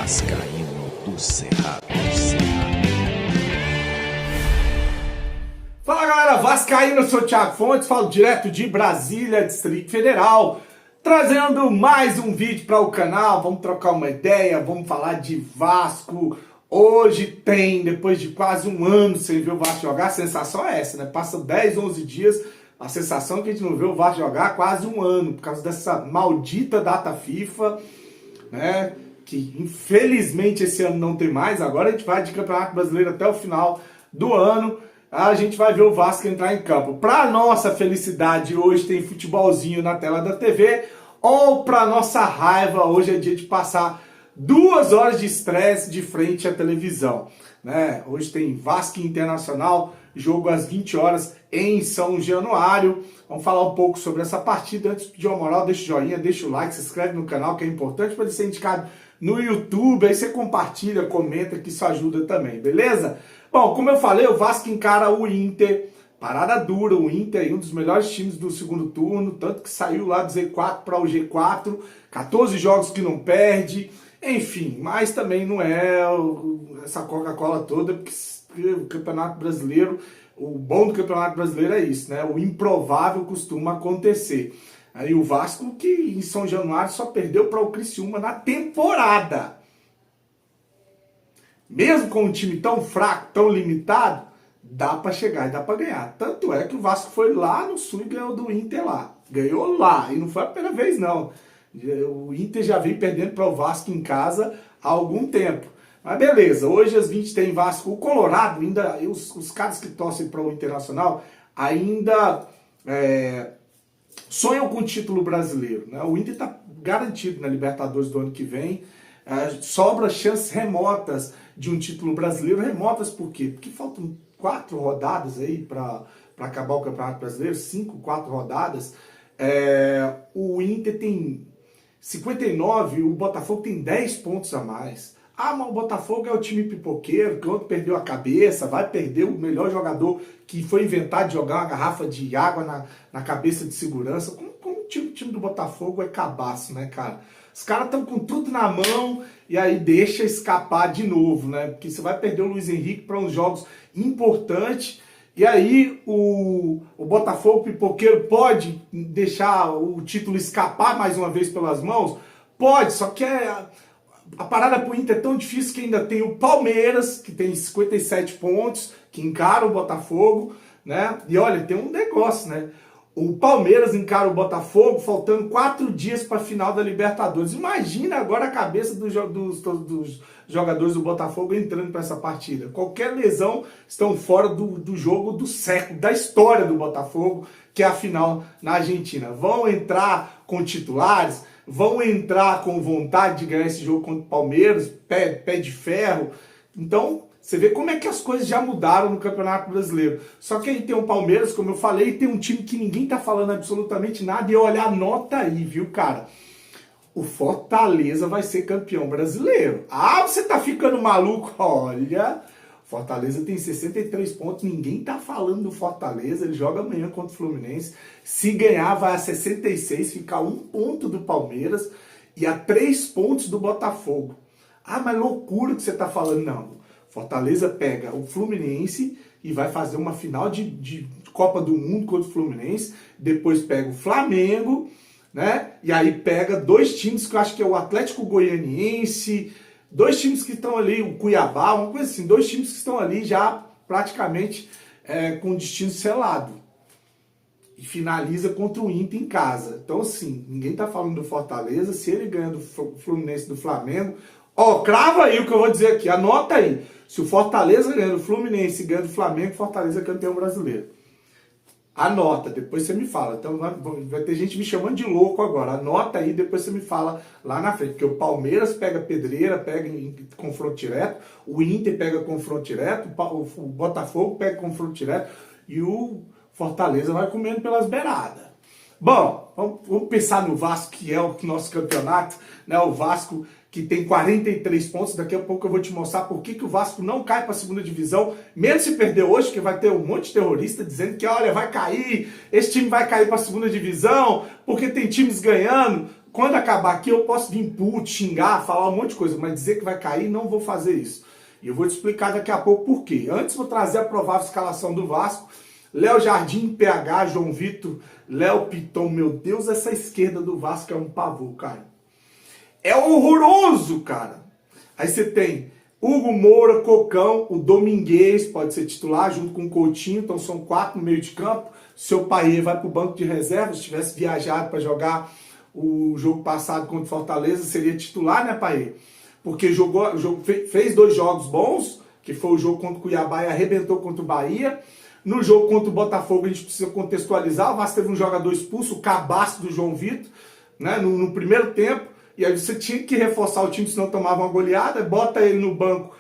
Vascaíno do Cerrado. Fala galera, Vascaíno, eu sou o Thiago Fontes, falo direto de Brasília, Distrito Federal, trazendo mais um vídeo para o canal. Vamos trocar uma ideia, vamos falar de Vasco. Hoje tem, depois de quase um ano sem ver o Vasco jogar, a sensação é essa, né? Passa 10, 11 dias, a sensação é que a gente não vê o Vasco jogar há quase um ano, por causa dessa maldita data FIFA, né? Que infelizmente esse ano não tem mais. Agora a gente vai de Campeonato Brasileiro até o final do ano. A gente vai ver o Vasco entrar em campo. Para nossa felicidade, hoje tem futebolzinho na tela da TV, ou para nossa raiva, hoje é dia de passar 2 horas de estresse de frente à televisão, né? Hoje tem Vasco Internacional, jogo às 20 horas em São Januário. Vamos falar um pouco sobre essa partida. Antes de pedir uma moral, deixa o joinha, deixa o like, se inscreve no canal, que é importante para ele ser indicado no YouTube. Aí você compartilha, comenta, que isso ajuda também, beleza? Bom, como eu falei, o Vasco encara o Inter, parada dura. O Inter é um dos melhores times do segundo turno, tanto que saiu lá do Z4 para o G4, 14 jogos que não perde, enfim, mas também não é essa Coca-Cola toda, porque o Campeonato Brasileiro, o bom do Campeonato Brasileiro é isso, né? O improvável costuma acontecer. Aí o Vasco, que em São Januário só perdeu para o Criciúma na temporada. Mesmo com um time tão fraco, tão limitado, dá para chegar e dá para ganhar. Tanto é que o Vasco foi lá no Sul e ganhou do Inter lá. Ganhou lá, e não foi a primeira vez não. O Inter já vem perdendo para o Vasco em casa há algum tempo. Mas beleza, hoje às 20 tem Vasco. O Colorado, ainda, os caras que torcem para o Internacional ainda sonham com o título brasileiro, né? O Inter está garantido na Libertadores do ano que vem. Sobra chances remotas de um título brasileiro. Remotas por quê? Porque faltam 4 rodadas aí para acabar o Campeonato Brasileiro. 4 rodadas. O Inter tem 59, o Botafogo tem 10 pontos a mais. Ah, mas o Botafogo é o time pipoqueiro, que ontem perdeu a cabeça, vai perder o melhor jogador que foi inventar de jogar uma garrafa de água na cabeça de segurança. Como o time do Botafogo é cabaço, né, cara? Os caras estão com tudo na mão e aí deixa escapar de novo, né? Porque você vai perder o Luiz Henrique para uns jogos importantes. E aí o Botafogo pipoqueiro pode deixar o título escapar mais uma vez pelas mãos? Pode, só que a parada pro Inter é tão difícil que ainda tem o Palmeiras, que tem 57 pontos, que encara o Botafogo, né? E olha, tem um negócio, né? O Palmeiras encara o Botafogo faltando 4 dias para a final da Libertadores. Imagina agora a cabeça dos jogadores do Botafogo entrando para essa partida. Qualquer lesão estão fora do jogo do século, da história do Botafogo, que é a final na Argentina. Vão entrar com titulares, vão entrar com vontade de ganhar esse jogo contra o Palmeiras, pé de ferro. Então, você vê como é que as coisas já mudaram no Campeonato Brasileiro. Só que aí tem o Palmeiras, como eu falei, tem um time que ninguém tá falando absolutamente nada. E olha, anota aí, viu, cara? O Fortaleza vai ser campeão brasileiro. Ah, você tá ficando maluco? Olha, Fortaleza tem 63 pontos, ninguém tá falando do Fortaleza. Ele joga amanhã contra o Fluminense. Se ganhar, vai a 66, fica a 1 ponto do Palmeiras e a 3 pontos do Botafogo. Ah, mas loucura que você tá falando. Não. Fortaleza pega o Fluminense e vai fazer uma final de Copa do Mundo contra o Fluminense. Depois pega o Flamengo, né? E aí pega 2 times que eu acho que é o Atlético Goianiense, 2 times que estão ali, o Cuiabá, uma coisa assim, 2 times que estão ali já praticamente com destino selado. E finaliza contra o Inter em casa. Então assim, ninguém tá falando do Fortaleza. Se ele ganha do Fluminense, do Flamengo... Ó, crava aí o que eu vou dizer aqui, anota aí. Se o Fortaleza ganha do Fluminense e ganha do Flamengo, Fortaleza é campeão brasileiro. Anota, depois você me fala. Então vai ter gente me chamando de louco agora. Anota aí, depois você me fala lá na frente. Porque o Palmeiras pega pedreira, pega em confronto direto. O Inter pega confronto direto. O Botafogo pega confronto direto. E o Fortaleza vai comendo pelas beiradas. Bom, vamos pensar no Vasco, que é o nosso campeonato, né? O Vasco que tem 43 pontos. Daqui a pouco eu vou te mostrar por que o Vasco não cai para a segunda divisão, mesmo se perder hoje, que vai ter um monte de terrorista dizendo que, olha, vai cair, esse time vai cair para a segunda divisão, porque tem times ganhando. quando acabar aqui eu posso vir puto, xingar, falar um monte de coisa, mas dizer que vai cair, não vou fazer isso. E eu vou te explicar daqui a pouco por quê. Antes vou trazer a provável escalação do Vasco. Léo Jardim, PH, João Vitor, Léo Piton. Meu Deus, essa esquerda do Vasco é um pavor, cara. É horroroso, cara. Aí você tem Hugo Moura, Cocão, o Domingues pode ser titular junto com o Coutinho, então são 4 no meio de campo. Seu Paier vai para o banco de reservas, se tivesse viajado para jogar o jogo passado contra o Fortaleza, seria titular, né, Paier? Porque fez 2 jogos bons, que foi o jogo contra o Cuiabá e arrebentou contra o Bahia. No jogo contra o Botafogo a gente precisa contextualizar, o Vasco teve um jogador expulso, o cabaço do João Vitor, né, no primeiro tempo. E aí você tinha que reforçar o time, senão tomava uma goleada, bota ele no banco.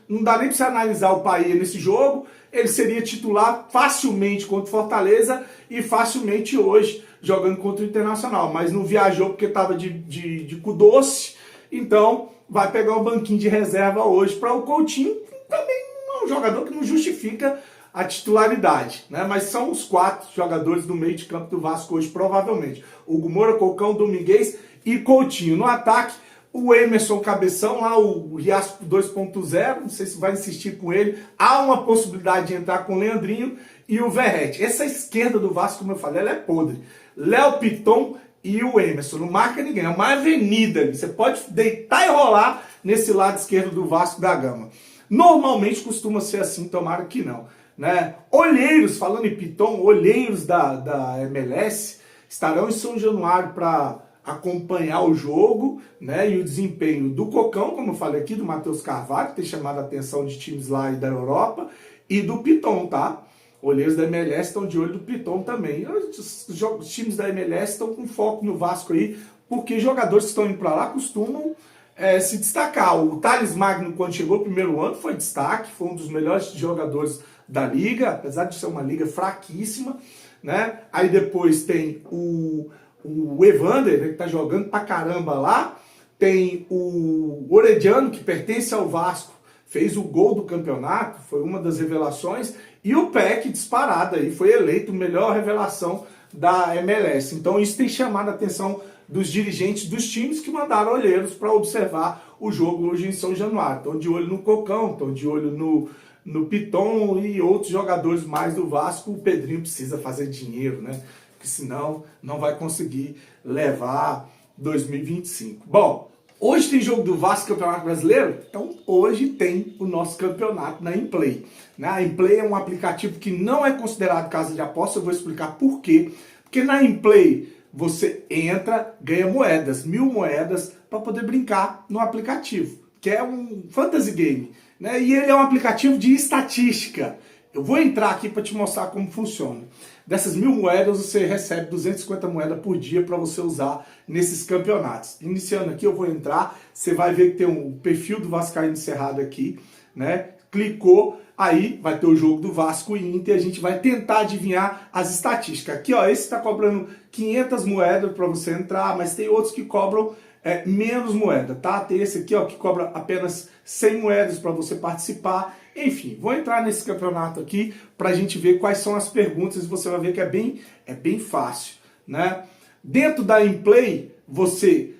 Não dá nem para você analisar o Paier nesse jogo. Ele seria titular facilmente contra o Fortaleza e facilmente hoje jogando contra o Internacional. Mas não viajou porque estava de cu doce. Então vai pegar o banquinho de reserva hoje para o Coutinho. Também é um jogador que não justifica a titularidade, né? Mas são os 4 jogadores do meio de campo do Vasco hoje, provavelmente. Hugo Moura, Cocão, Domingues e Coutinho. No ataque, o Emerson Cabeção, lá o Riasco 2.0, não sei se vai insistir com ele. Há uma possibilidade de entrar com o Leandrinho e o Verrete. Essa esquerda do Vasco, como eu falei, ela é podre. Léo Piton e o Emerson, não marca ninguém, é uma avenida ali. Você pode deitar e rolar nesse lado esquerdo do Vasco da Gama. Normalmente costuma ser assim, tomara que não, né? Olheiros, falando em Piton, olheiros da MLS estarão em São Januário para acompanhar o jogo, né, e o desempenho do Cocão, como eu falei aqui, do Matheus Carvalho, que tem chamado a atenção de times lá e da Europa, e do Piton, tá? Olheiros da MLS estão de olho do Piton também. Os times da MLS estão com foco no Vasco aí, porque jogadores que estão indo para lá costumam se destacar. O Thales Magno, quando chegou no primeiro ano, foi destaque, foi um dos melhores jogadores da liga, apesar de ser uma liga fraquíssima, né? Aí depois tem o Evander, né, que tá jogando pra caramba lá. Tem o Orediano, que pertence ao Vasco, fez o gol do campeonato, foi uma das revelações. E o Peck, disparado aí, foi eleito melhor revelação da MLS. Então isso tem chamado a atenção dos dirigentes dos times que mandaram olheiros para observar o jogo hoje em São Januário. Estão de olho no Cocão, estão de olho no Piton e outros jogadores mais do Vasco. O Pedrinho precisa fazer dinheiro, né? Porque senão não vai conseguir levar 2025. Bom, hoje tem jogo do Vasco Campeonato Brasileiro, então hoje tem o nosso campeonato na Implay. A Implay é um aplicativo que não é considerado casa de aposta, eu vou explicar por quê. Porque na Implay você entra, ganha moedas, 1000 moedas, para poder brincar no aplicativo, que é um fantasy game, né? E ele é um aplicativo de estatística. Eu vou entrar aqui para te mostrar como funciona. Dessas 1000 moedas, você recebe 250 moedas por dia para você usar nesses campeonatos. Iniciando aqui, eu vou entrar, você vai ver que tem um perfil do Vascaíno encerrado aqui, né? Clicou, aí vai ter o jogo do Vasco e Inter, a gente vai tentar adivinhar as estatísticas. Aqui, ó, esse está cobrando 500 moedas para você entrar, mas tem outros que cobram menos moeda, tá? Tem esse aqui, ó, que cobra apenas 100 moedas para você participar. Enfim, vou entrar nesse campeonato aqui para a gente ver quais são as perguntas e você vai ver que é bem fácil, né? Dentro da Implay, você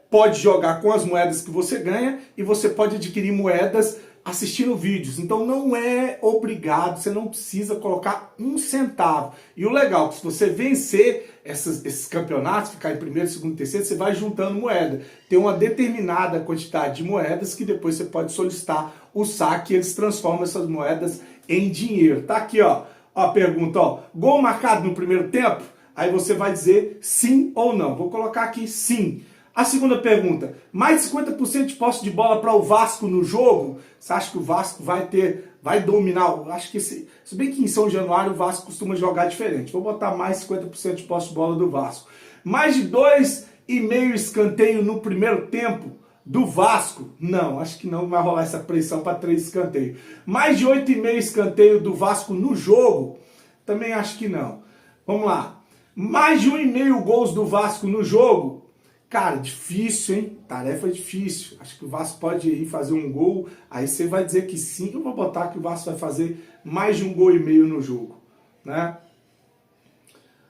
pode jogar com as moedas que você ganha e você pode adquirir moedas assistindo vídeos. Então não é obrigado, você não precisa colocar um centavo. E o legal é que se você vencer esses campeonatos, ficar em primeiro, segundo, terceiro, você vai juntando moeda. Tem uma determinada quantidade de moedas que depois você pode solicitar o saque e eles transformam essas moedas em dinheiro. Tá aqui, ó, a pergunta, ó, gol marcado no primeiro tempo? Aí você vai dizer sim ou não. Vou colocar aqui sim. A segunda pergunta, mais de 50% de posse de bola para o Vasco no jogo? Você acha que o Vasco vai dominar? Acho que se bem que em São Januário o Vasco costuma jogar diferente. Vou botar mais 50% de posse de bola do Vasco. Mais de 2,5 escanteio no primeiro tempo do Vasco? Não, acho que não vai rolar essa pressão para 3 escanteios. Mais de 8,5 escanteio do Vasco no jogo? Também acho que não. Vamos lá. Mais de 1,5 gols do Vasco no jogo? Cara, difícil, hein? Tarefa difícil. Acho que o Vasco pode ir fazer um gol. Aí você vai dizer que sim, eu vou botar que o Vasco vai fazer mais de 1,5 gols no jogo, né?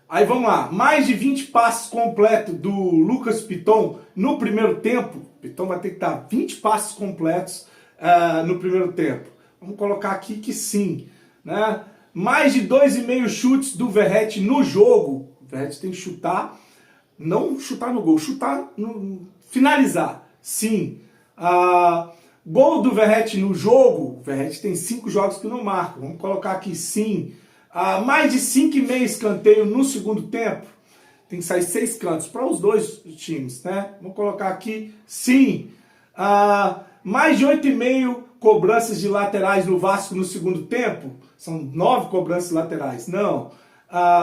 Aí vamos lá, mais de 20 passes completos do Lucas Piton no primeiro tempo. Piton vai ter que dar 20 passes completos no primeiro tempo. Vamos colocar aqui que sim, né? Mais de 2,5 chutes do Verratti no jogo. O Verratti tem que chutar, não chutar no gol, finalizar, sim. Gol do Verratti no jogo. O Verratti tem 5 jogos que não marca. Vamos colocar aqui sim. Mais de 5,5 escanteio no segundo tempo. Tem que sair 6 cantos para os dois times, né? Vamos colocar aqui sim. Mais de 8,5 cobranças de laterais no Vasco no segundo tempo. São 9 cobranças laterais. Não.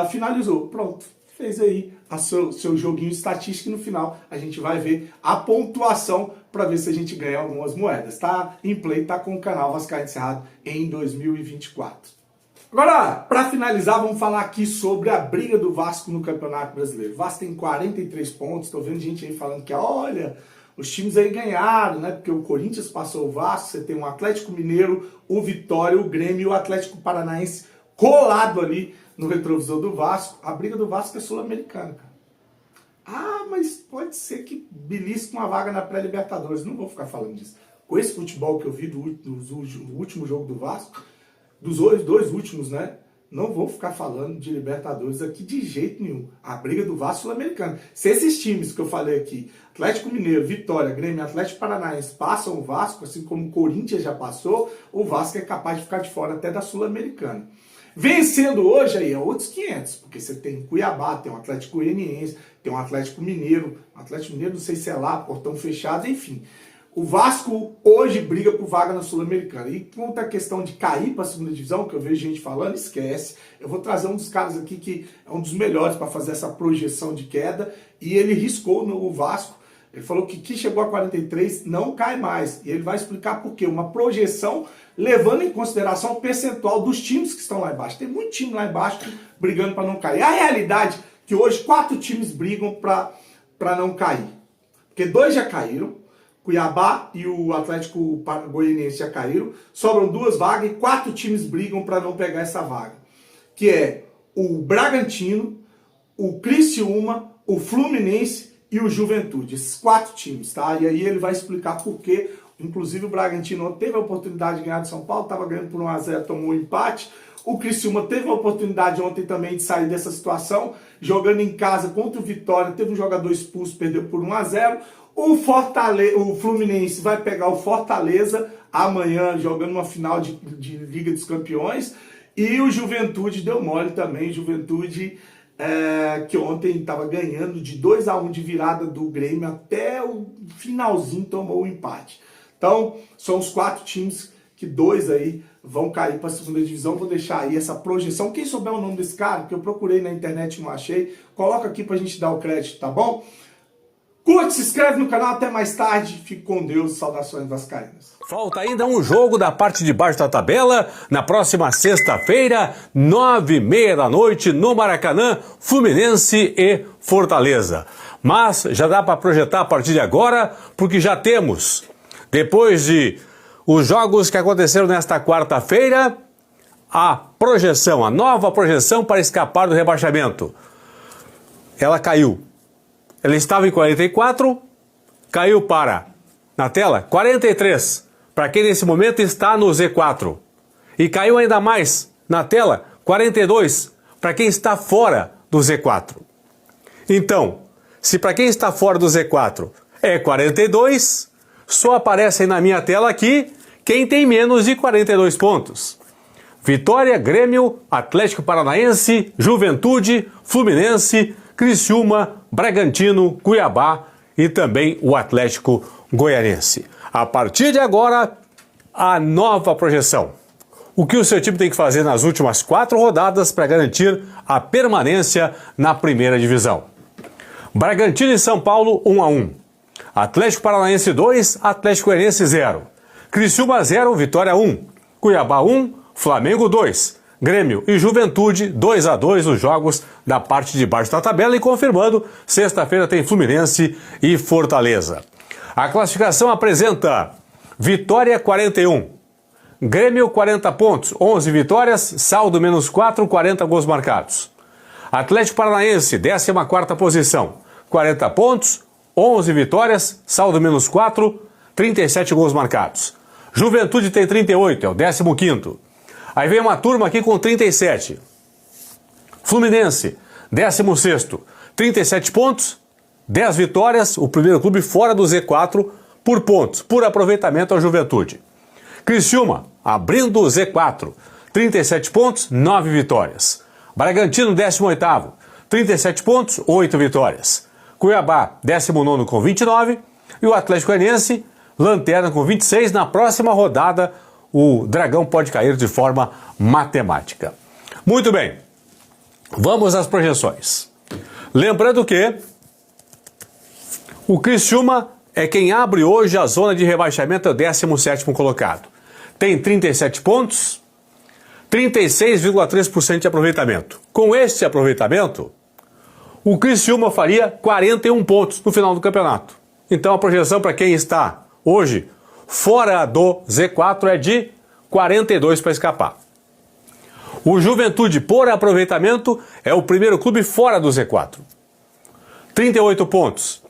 Finalizou. Pronto. Fez aí seu joguinho estatístico e no final a gente vai ver a pontuação para ver se a gente ganha algumas moedas. Tá em play, tá com o canal Vascaíno Cerrado em 2024. Agora, para finalizar, vamos falar aqui sobre a briga do Vasco no Campeonato Brasileiro. O Vasco tem 43 pontos, estou vendo gente aí falando que, olha, os times aí ganharam, né? Porque o Corinthians passou o Vasco, você tem o Atlético Mineiro, o Vitória, o Grêmio e o Atlético Paranaense colado ali no retrovisor do Vasco. A briga do Vasco é sul-americana, cara. Mas pode ser que belisque uma vaga na pré-Libertadores. Não vou ficar falando disso. Com esse futebol que eu vi do último jogo do Vasco, dos dois últimos, né? Não vou ficar falando de Libertadores aqui de jeito nenhum. A briga do Vasco sul-americano. Se esses times que eu falei aqui, Atlético Mineiro, Vitória, Grêmio, Atlético Paranaense, passam o Vasco, assim como o Corinthians já passou, o Vasco é capaz de ficar de fora até da Sul-Americana. Vencendo hoje aí é outros 500, porque você tem Cuiabá, tem o Atlético Goianiense, tem o Atlético Mineiro. O Atlético Mineiro não sei se é lá, portão fechado, enfim. O Vasco hoje briga por vaga na Sul-Americana. E quanto à questão de cair para a segunda divisão, que eu vejo gente falando, esquece. Eu vou trazer um dos caras aqui que é um dos melhores para fazer essa projeção de queda. E ele riscou no Vasco. Ele falou que chegou a 43 não cai mais. E ele vai explicar por quê. Uma projeção levando em consideração o percentual dos times que estão lá embaixo. Tem muito time lá embaixo brigando para não cair. A realidade é que hoje 4 times brigam para não cair. Porque 2 já caíram. Cuiabá e o Atlético Goianiense já caíram. Sobram 2 vagas e 4 times brigam para não pegar essa vaga. Que é o Bragantino, o Criciúma, o Fluminense e o Juventude. Esses 4 times, tá? E aí ele vai explicar por quê. Inclusive o Bragantino teve a oportunidade de ganhar de São Paulo, estava ganhando por 1-0, tomou um empate. O Criciúma teve a oportunidade ontem também de sair dessa situação, jogando em casa contra o Vitória, teve um jogador expulso, perdeu por 1-0. O Fluminense vai pegar o Fortaleza amanhã, jogando uma final de Liga dos Campeões. E o Juventude deu mole também. Juventude que ontem estava ganhando de 2-1 de virada do Grêmio até o finalzinho tomou o empate. Então, são os 4 times que 2 aí vão cair para a segunda divisão. Vou deixar aí essa projeção. Quem souber o nome desse cara, que eu procurei na internet e não achei, coloca aqui para a gente dar o crédito, tá bom? Curte, se inscreve no canal, até mais tarde. Fique com Deus, saudações vascaínas. Falta ainda um jogo da parte de baixo da tabela, na próxima sexta-feira, 9h30 da noite, no Maracanã, Fluminense e Fortaleza. Mas já dá para projetar a partir de agora, porque já temos, depois de os jogos que aconteceram nesta quarta-feira, a projeção, a nova projeção para escapar do rebaixamento. Ela caiu. Ela estava em 44, caiu para, na tela, 43, para quem nesse momento está no Z4. E caiu ainda mais, na tela, 42, para quem está fora do Z4. Então, se para quem está fora do Z4 é 42, só aparecem na minha tela aqui quem tem menos de 42 pontos. Vitória, Grêmio, Atlético Paranaense, Juventude, Fluminense, Criciúma, Bragantino, Cuiabá e também o Atlético Goianiense. A partir de agora, a nova projeção. O que o seu time tem que fazer nas últimas 4 rodadas para garantir a permanência na primeira divisão. Bragantino e São Paulo 1-1. Atlético Paranaense 2, Atlético Goianiense 0. Criciúma 0, Vitória 1. Cuiabá 1, Flamengo 2. Grêmio e Juventude 2-2 nos jogos da parte de baixo da tabela e confirmando, sexta-feira tem Fluminense e Fortaleza. A classificação apresenta Vitória 41, Grêmio 40 pontos, 11 vitórias, saldo -4, 40 gols marcados. Atlético Paranaense, 14ª posição, 40 pontos, 11 vitórias, saldo -4, 37 gols marcados. Juventude tem 38, é o 15º. Aí vem uma turma aqui com 37. Fluminense, 16º, 37 pontos, 10 vitórias, o primeiro clube fora do Z4 por pontos, por aproveitamento à Juventude. Criciúma, abrindo o Z4, 37 pontos, 9 vitórias. Bragantino, 18º, 37 pontos, 8 vitórias. Cuiabá, 19º com 29. E o Atlético Goianiense, lanterna com 26. Na próxima rodada, o Dragão pode cair de forma matemática. Muito bem, vamos às projeções. Lembrando que o Criciúma é quem abre hoje a zona de rebaixamento, é o 17º colocado. Tem 37 pontos, 36,3% de aproveitamento. Com este aproveitamento, o Criciúma faria 41 pontos no final do campeonato. Então a projeção para quem está hoje fora do Z4 é de 42 para escapar. O Juventude, por aproveitamento, é o primeiro clube fora do Z4. 38 pontos,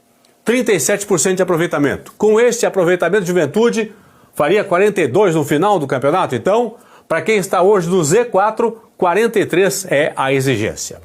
37% de aproveitamento. Com este aproveitamento, Juventude faria 42 no final do campeonato. Então, para quem está hoje no Z4, 43 é a exigência.